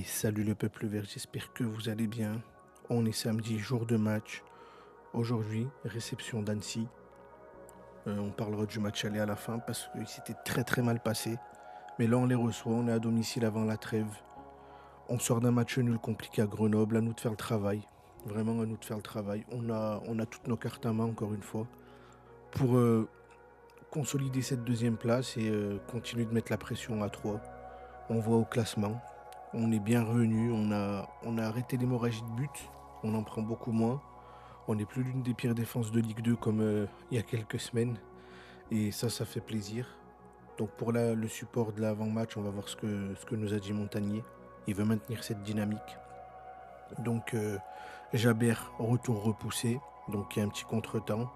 Salut le peuple vert, j'espère que vous allez bien. On est samedi, jour de match. Aujourd'hui, réception d'Annecy. On parlera du match aller à la fin parce qu'il s'était très très mal passé. Mais là, on les reçoit, on est à domicile avant la trêve. On sort d'un match nul compliqué à Grenoble, à nous de faire le travail. Vraiment à nous de faire le travail. On a toutes nos cartes à main, encore une fois, pour consolider cette deuxième place et continuer de mettre la pression à 3. On voit au classement. On est bien revenu, on a arrêté l'hémorragie de but, on en prend beaucoup moins. On n'est plus l'une des pires défenses de Ligue 2 comme il y a quelques semaines. Et ça fait plaisir. Donc pour le support de l'avant-match, on va voir ce que nous a dit Montagnier. Il veut maintenir cette dynamique. Donc Jabert, retour repoussé. Donc il y a un petit contretemps.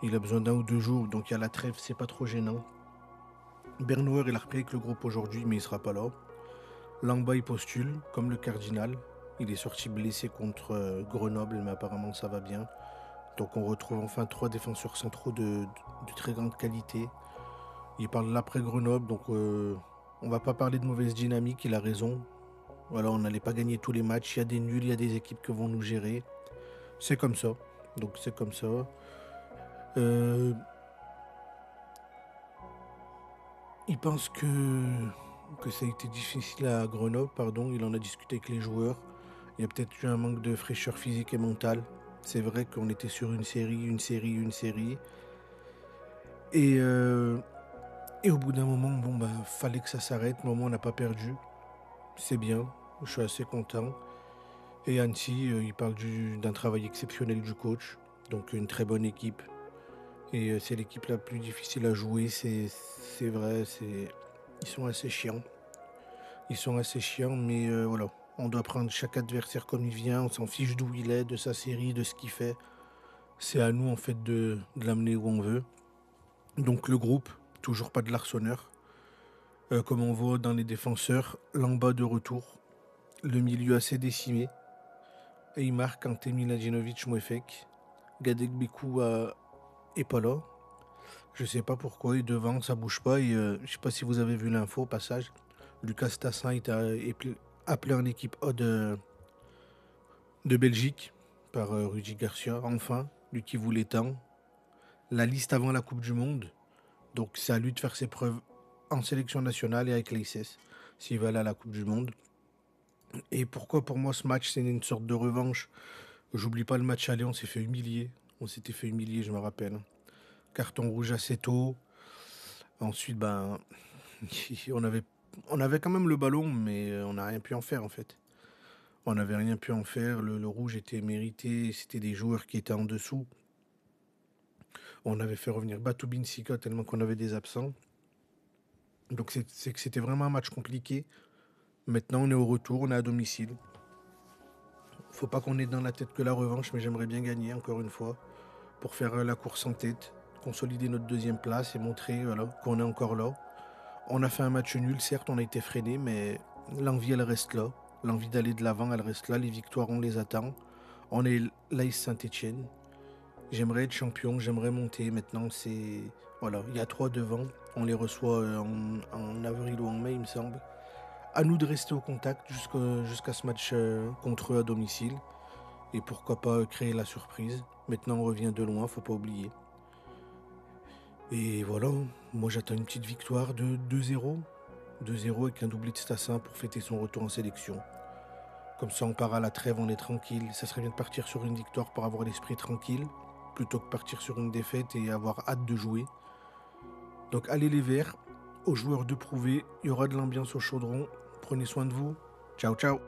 Il a besoin d'un ou deux jours, donc il y a la trêve, c'est pas trop gênant. Bernouer, il a repris avec le groupe aujourd'hui, mais il sera pas là. Langba il postule, comme le Cardinal. Il est sorti blessé contre Grenoble, mais apparemment ça va bien. Donc on retrouve enfin trois défenseurs centraux de très grande qualité. Il parle de l'après Grenoble, donc on va pas parler de mauvaise dynamique, il a raison. Voilà, on n'allait pas gagner tous les matchs, il y a des nuls, il y a des équipes qui vont nous gérer. C'est comme ça. Donc c'est comme ça. Euh, il pense que ça a été difficile à Grenoble, pardon. Il en a discuté avec les joueurs. Il y a peut-être eu un manque de fraîcheur physique et mentale. C'est vrai qu'on était sur une série. Et au bout d'un moment, bon bah fallait que ça s'arrête. Mais au moins on n'a pas perdu. C'est bien. Je suis assez content. Et Annecy, il parle d'un travail exceptionnel du coach. Donc une très bonne équipe. Et c'est l'équipe la plus difficile à jouer. C'est vrai. Ils sont assez chiants. Mais voilà. On doit prendre chaque adversaire comme il vient. On s'en fiche d'où il est, de sa série, de ce qu'il fait. C'est à nous en fait de l'amener où on veut. Donc le groupe, toujours pas de l'arseneur. Comme on voit dans les défenseurs, Lamba de retour. Le milieu assez décimé. Et il marque Ante Miladinovic Mouefek. Gadek Bekou est pas là. Je sais pas pourquoi. Et devant, ça bouge pas. Et je sais pas si vous avez vu l'info au passage. Lucas Tassin est appelé en équipe A de Belgique par Rudy Garcia. Enfin, lui qui voulait tant. La liste avant la Coupe du Monde. Donc c'est à lui de faire ses preuves en sélection nationale et avec l'ASS s'il va aller à la Coupe du Monde. Et pourquoi pour moi ce match c'est une sorte de revanche. J'oublie pas le match aller, on s'est fait humilier. On s'était fait humilier, je me rappelle. Carton rouge assez tôt. Ensuite, ben, on avait, on avait quand même le ballon, mais on n'a rien pu en faire en fait. On n'avait rien pu en faire. Le rouge était mérité. C'était des joueurs qui étaient en dessous. On avait fait revenir Batoubin Sika tellement qu'on avait des absents. Donc c'est que c'était vraiment un match compliqué. Maintenant, on est au retour, on est à domicile. Faut pas qu'on ait dans la tête que la revanche, mais j'aimerais bien gagner encore une fois pour faire la course en tête, consolider notre deuxième place et montrer voilà, qu'on est encore là. On a fait un match nul, certes, on a été freiné, mais l'envie, elle reste là. L'envie d'aller de l'avant, elle reste là. Les victoires, on les attend. On est l'AS Saint-Etienne. J'aimerais être champion, j'aimerais monter. Maintenant, c'est. Voilà, il y a trois devant. On les reçoit en avril ou en mai, il me semble. À nous de rester au contact jusqu'à ce match contre eux à domicile. Et pourquoi pas créer la surprise. Maintenant, on revient de loin, faut pas oublier. Et voilà, moi j'attends une petite victoire de 2-0. 2-0 avec un doublé de Stassin pour fêter son retour en sélection. Comme ça, on part à la trêve, on est tranquille. Ça serait bien de partir sur une victoire pour avoir l'esprit tranquille, plutôt que partir sur une défaite et avoir hâte de jouer. Donc allez les Verts, aux joueurs de prouver, il y aura de l'ambiance au chaudron. Prenez soin de vous. Ciao ciao.